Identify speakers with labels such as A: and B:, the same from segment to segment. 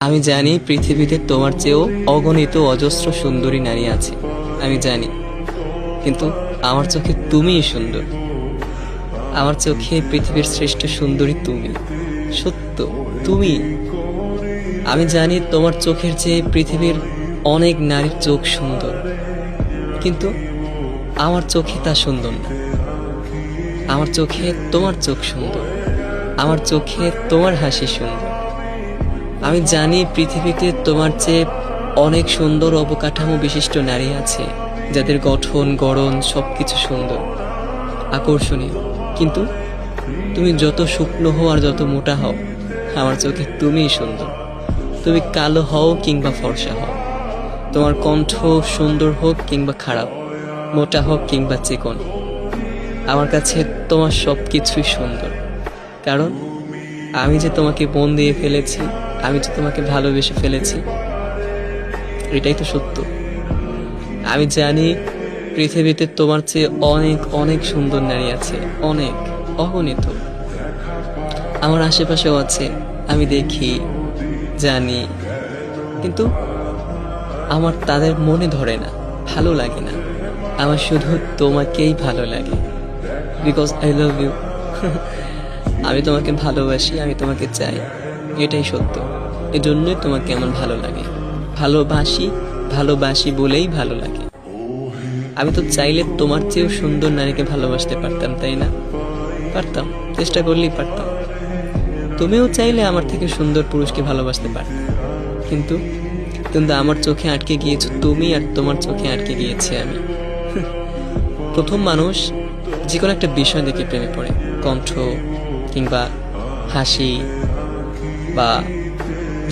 A: আমি জানি পৃথিবীতে তোমার চেয়েও অগণিত অজস্র সুন্দরী নারী আছে, আমি জানি। কিন্তু আমার চোখে তুমিই সুন্দর। আমার চোখে পৃথিবীর শ্রেষ্ঠ সুন্দরী তুমি, সত্য তুমি। আমি জানি তোমার চোখের চেয়ে পৃথিবীর অনেক নারীর চোখ সুন্দর, কিন্তু আমার চোখে তা সুন্দর না। আমার চোখে তোমার চোখ সুন্দর, আমার চোখে তোমার হাসি সুন্দর। আমি জানি পৃথিবীতে তোমার চেয়ে অনেক সুন্দর অবকাঠামো বিশিষ্ট নারী আছে, যাদের গঠন গড়ন সবকিছু সুন্দর, আকর্ষণীয়। কিন্তু তুমি যত শুকনো হও আর যত মোটা হও, আমার চোখে তুমিই সুন্দর। তুমি কালো হও কিংবা ফর্সা হও, তোমার কণ্ঠ সুন্দর হোক কিংবা খারাপ, মোটা হোক কিংবা চিকন, আমার কাছে তোমার সব কিছুই সুন্দর। কারণ আমি যে তোমাকে মন দিয়ে ফেলেছি, আমি যে তোমাকে ভালোবেসে ফেলেছি, এটাই তো সত্য। আমি জানি পৃথিবীতে তোমার চেয়ে অনেক অনেক সুন্দর নারী আছে, অনেক, অগণিত। আমার আশেপাশেও আছে, আমি দেখি, জানি, কিন্তু আমার তাদের মনে ধরে না, ভালো লাগে না। আমার শুধু তোমাকেই ভালো লাগে, বিকজ আই লাভ ইউ। আমি তোমাকে ভালোবাসি, আমি তোমাকে চাই, এটাই সত্য। এজন্যই তোমাকে আমার ভালো লাগে, ভালোবাসি, ভালোবাসি বলেই ভালো লাগে। আমি তো চাইলে তোমার চেয়েও সুন্দর নারীকে ভালোবাসতে পারতাম, তাই না? পারতাম, চেষ্টা করলেই পারতাম। তুমিও চাইলে আমার থেকে সুন্দর পুরুষকে ভালোবাসতে পারতে, কিন্তু কিন্তু আমার চোখে আটকে গিয়েছো তুমি, আর তোমার চোখে আটকে গিয়েছি আমি। প্রথম মানুষ যে কোনো একটা বিষয় দেখে প্রেমে পড়ে, কণ্ঠ কিংবা হাসি বা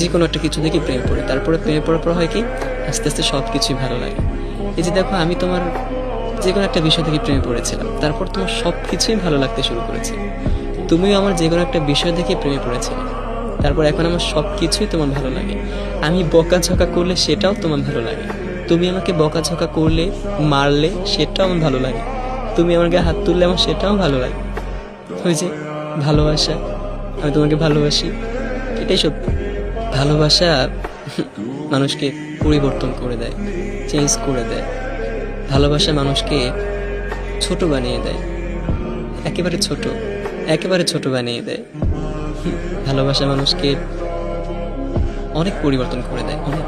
A: যে কোনো একটা কিছু দেখে প্রেমে পড়ে। তারপরে প্রেমে পড়ার পর হয় কি, আস্তে আস্তে সব কিছুই ভালো লাগে। এই যে দেখো, আমি তোমার যে কোনো একটা বিষয় থেকে প্রেমে পড়েছিলাম, তারপর তোমার সব কিছুই ভালো লাগতে শুরু করেছে। তুমিও আমার যে কোনো একটা বিষয় দেখে প্রেমে পড়েছিলে, তারপর এখন আমার সব কিছুই তোমার ভালো লাগে। আমি বকাঝকা করলে সেটাও তোমার ভালো লাগে, তুমি আমাকে বকাঝকা করলে, মারলে সেটাও আমার ভালো লাগে, তুমি আমার গায়ে হাত তুললে আমার সেটাও ভালো লাগে। ওই যে ভালোবাসা, আমি তোমাকে ভালোবাসি, এটাই সত্য। ভালোবাসা মানুষকে পরিবর্তন করে দেয়, চেঞ্জ করে দেয়। ভালোবাসা মানুষকে ছোট বানিয়ে দেয়, একেবারে ছোট, একেবারে ছোট বানিয়ে দেয়। ভালোবাসা মানুষকে অনেক পরিবর্তন করে দেয়, অনেক।